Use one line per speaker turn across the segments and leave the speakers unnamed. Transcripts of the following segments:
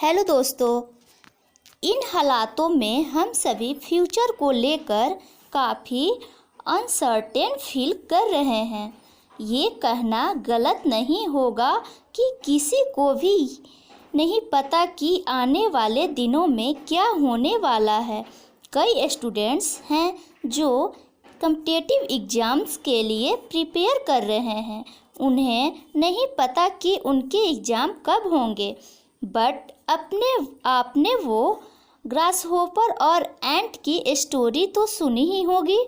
Hello दोस्तों, इन हालातों में हम सभी फ्यूचर को लेकर काफ़ी अनसर्टेन फील कर रहे हैं। ये कहना गलत नहीं होगा कि किसी को भी नहीं पता कि आने वाले दिनों में क्या होने वाला है। कई स्टूडेंट्स हैं जो कॉम्पिटिटिव एग्ज़ाम्स के लिए प्रिपेयर कर रहे हैं। उन्हें नहीं पता कि उनके एग्ज़ाम कब होंगे, बट आपने वो ग्रासहोपर और एंट की स्टोरी तो सुनी ही होगी,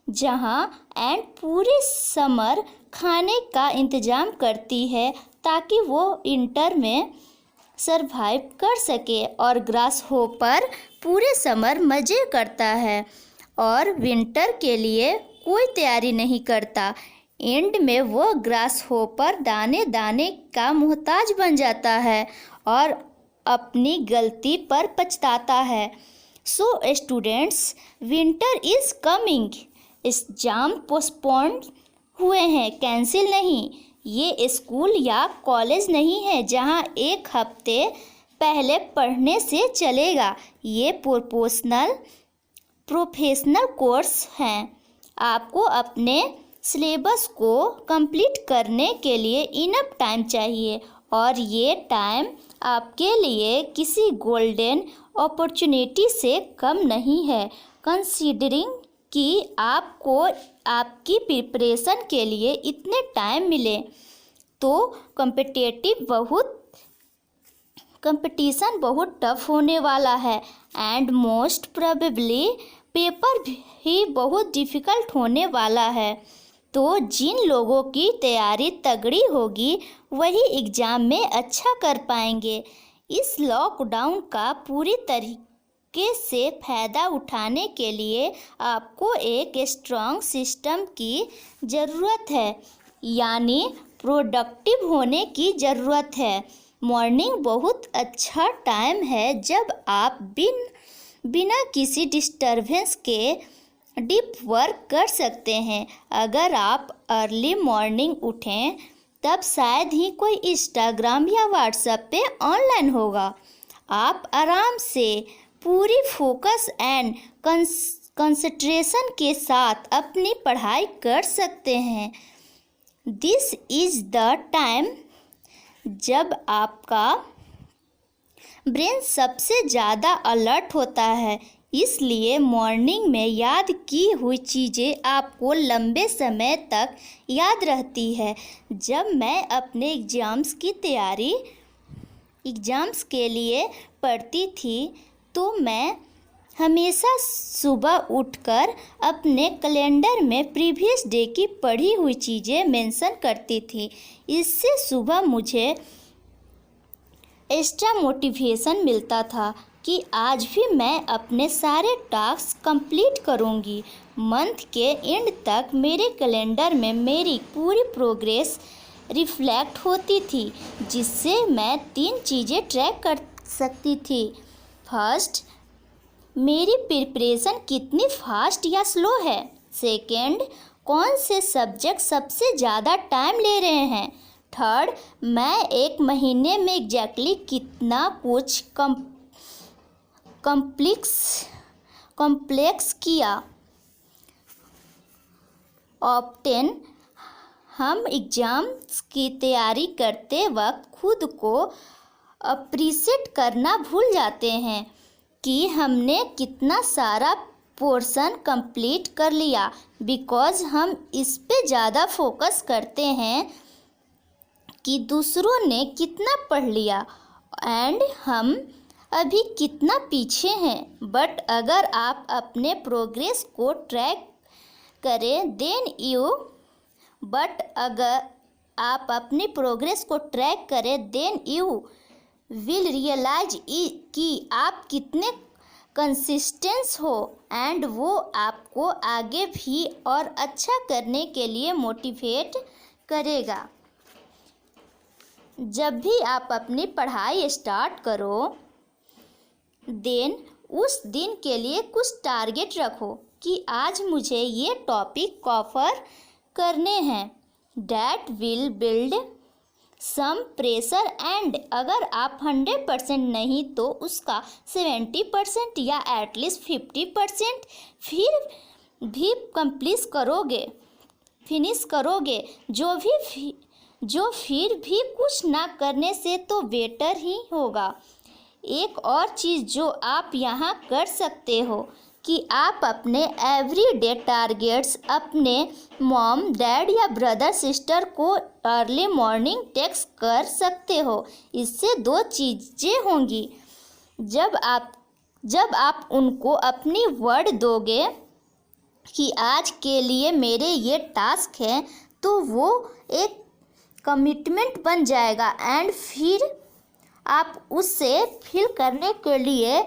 जहाँ एंट पूरे समर खाने का इंतज़ाम करती है ताकि वो इंटर में सरवाइव कर सके, और ग्रासहोपर पूरे समर मज़े करता है और विंटर के लिए कोई तैयारी नहीं करता। एंड में वो ग्रासहोपर दाने दाने का मोहताज बन जाता है और अपनी गलती पर पछताता है। So students, winter is coming. Exam postponed हुए हैं, कैंसिल नहीं। ये स्कूल या कॉलेज नहीं है जहां एक हफ्ते पहले पढ़ने से चलेगा। ये प्रोफेशनल कोर्स हैं। आपको अपने सिलेबस को कंप्लीट करने के लिए इनफ टाइम चाहिए, और ये टाइम आपके लिए किसी गोल्डन अपॉर्चुनिटी से कम नहीं है। कंसीडरिंग कि आपको आपकी प्रिपरेशन के लिए इतने टाइम मिले, तो कंपटीशन बहुत टफ होने वाला है, एंड मोस्ट प्रोबेबली पेपर भी बहुत डिफ़िकल्ट होने वाला है। तो जिन लोगों की तैयारी तगड़ी होगी वही एग्ज़ाम में अच्छा कर पाएंगे। इस लॉकडाउन का पूरी तरीके से फ़ायदा उठाने के लिए आपको एक स्ट्रॉन्ग सिस्टम की ज़रूरत है, यानी प्रोडक्टिव होने की ज़रूरत है। मॉर्निंग बहुत अच्छा टाइम है जब आप बिना किसी डिस्टरबेंस के डीप वर्क कर सकते हैं। अगर आप अर्ली मॉर्निंग उठें तब शायद ही कोई इंस्टाग्राम या व्हाट्सएप पे ऑनलाइन होगा। आप आराम से पूरी फोकस एंड कंसंट्रेशन के साथ अपनी पढ़ाई कर सकते हैं। दिस इज़ द टाइम जब आपका ब्रेन सबसे ज़्यादा अलर्ट होता है, इसलिए मॉर्निंग में याद की हुई चीज़ें आपको लंबे समय तक याद रहती है। जब मैं अपने एग्ज़ाम्स के लिए पढ़ती थी तो मैं हमेशा सुबह उठकर अपने कैलेंडर में प्रीवियस डे की पढ़ी हुई चीज़ें मेंशन करती थी। इससे सुबह मुझे एक्स्ट्रा मोटिवेशन मिलता था कि आज भी मैं अपने सारे टास्क कंप्लीट करूंगी। मंथ के एंड तक मेरे कैलेंडर में मेरी पूरी प्रोग्रेस रिफ्लेक्ट होती थी, जिससे मैं 3 चीज़ें ट्रैक कर सकती थी। फर्स्ट, मेरी प्रिपरेशन कितनी फास्ट या स्लो है। सेकंड, कौन से सब्जेक्ट सबसे ज़्यादा टाइम ले रहे हैं। थर्ड, मैं एक महीने में एग्जैक्टली कितना कुछ कॉम्प्लेक्स किया। ऑप्टेन हम एग्ज़ाम्स की तैयारी करते वक्त खुद को अप्रिशिएट करना भूल जाते हैं कि हमने कितना सारा पोर्शन कंप्लीट कर लिया, बिकॉज़ हम इस पे ज़्यादा फोकस करते हैं कि दूसरों ने कितना पढ़ लिया एंड हम अभी कितना पीछे हैं। बट अगर आप अपने प्रोग्रेस को ट्रैक करें देन यू विल रियलाइज कि आप कितने कंसिस्टेंट हो, एंड वो आपको आगे भी और अच्छा करने के लिए मोटिवेट करेगा। जब भी आप अपनी पढ़ाई स्टार्ट करो, देन उस दिन के लिए कुछ टारगेट रखो कि आज मुझे ये टॉपिक कवर करने हैं। That will build some pressure and अगर आप 100% नहीं तो उसका 70% या एटलीस्ट 50% फिर भी फिनिश करोगे। जो फिर भी कुछ ना करने से तो बेटर ही होगा। एक और चीज़ जो आप यहाँ कर सकते हो कि आप अपने एवरीडे टारगेट्स अपने मॉम डैड या ब्रदर सिस्टर को अर्ली मॉर्निंग टेक्स्ट कर सकते हो। इससे दो चीज़ें होंगी। जब आप उनको अपनी वर्ड दोगे कि आज के लिए मेरे ये टास्क है, तो वो एक कमिटमेंट बन जाएगा एंड फिर आप उससे फिल करने के लिए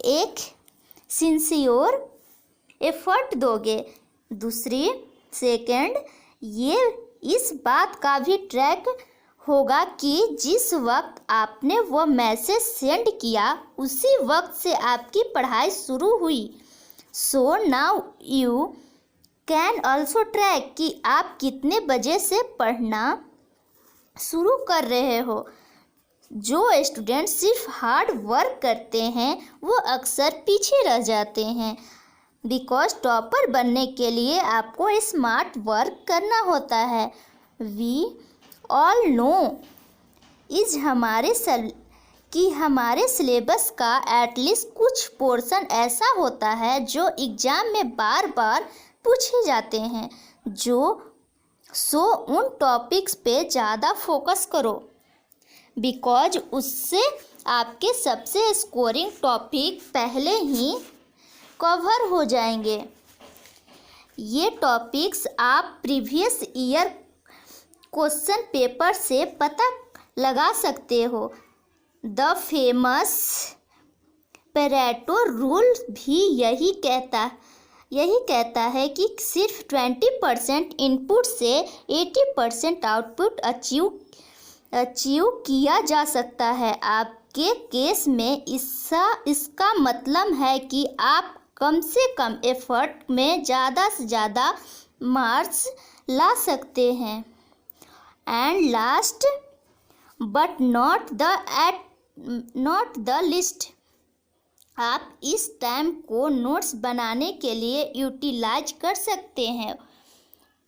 एक सिंसियर एफर्ट दोगे। सेकंड, ये इस बात का भी ट्रैक होगा कि जिस वक्त आपने वो मैसेज सेंड किया उसी वक्त से आपकी पढ़ाई शुरू हुई। So now you can also track कि आप कितने बजे से पढ़ना शुरू कर रहे हो। जो स्टूडेंट सिर्फ हार्ड वर्क करते हैं वो अक्सर पीछे रह जाते हैं, बिकॉज टॉपर बनने के लिए आपको स्मार्ट वर्क करना होता है। वी ऑल नो इज हमारे सिलेबस का एटलीस्ट कुछ पोर्शन ऐसा होता है जो एग्ज़ाम में बार बार पूछे जाते हैं। सो उन टॉपिक्स पे ज़्यादा फोकस करो, बिकॉज उससे आपके सबसे स्कोरिंग टॉपिक पहले ही कवर हो जाएंगे। ये टॉपिक्स आप प्रीवियस ईयर क्वेश्चन पेपर से पता लगा सकते हो। द फेमस पेरेटो रूल भी यही कहता है कि सिर्फ 20% इनपुट से 80% आउटपुट अचीव किया जा सकता है। आपके केस में इसका मतलब है कि आप कम से कम एफर्ट में ज़्यादा से ज़्यादा मार्क्स ला सकते हैं। And last but not the list, आप इस टाइम को नोट्स बनाने के लिए यूटिलाइज कर सकते हैं।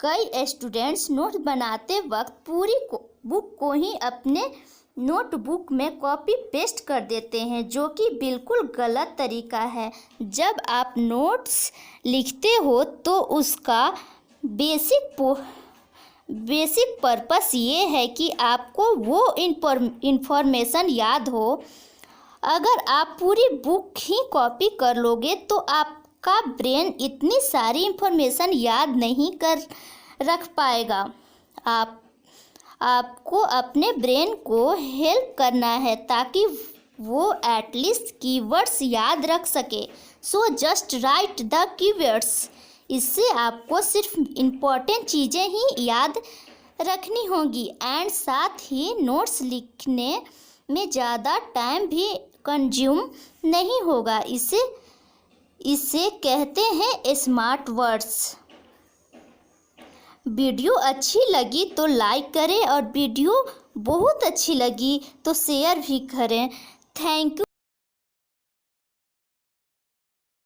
कई स्टूडेंट्स नोट्स बनाते वक्त पूरी बुक को ही अपने नोटबुक में कॉपी पेस्ट कर देते हैं, जो कि बिल्कुल गलत तरीका है। जब आप नोट्स लिखते हो तो उसका बेसिक पर्पस ये है कि आपको वो इंफॉर्मेशन याद हो। अगर आप पूरी बुक ही कॉपी कर लोगे तो आपका ब्रेन इतनी सारी इंफॉर्मेशन याद नहीं कर रख पाएगा। आपको अपने ब्रेन को हेल्प करना है ताकि वो एटलीस्ट कीवर्ड्स याद रख सके। So just right the keywords. इससे आपको सिर्फ इम्पोर्टेंट चीज़ें ही याद रखनी होगी एंड साथ ही नोट्स लिखने में ज़्यादा टाइम भी कंज्यूम नहीं होगा। इसे कहते हैं स्मार्ट वर्ड्स। वीडियो अच्छी लगी तो लाइक करें और वीडियो बहुत अच्छी लगी तो शेयर भी करें। Thank you.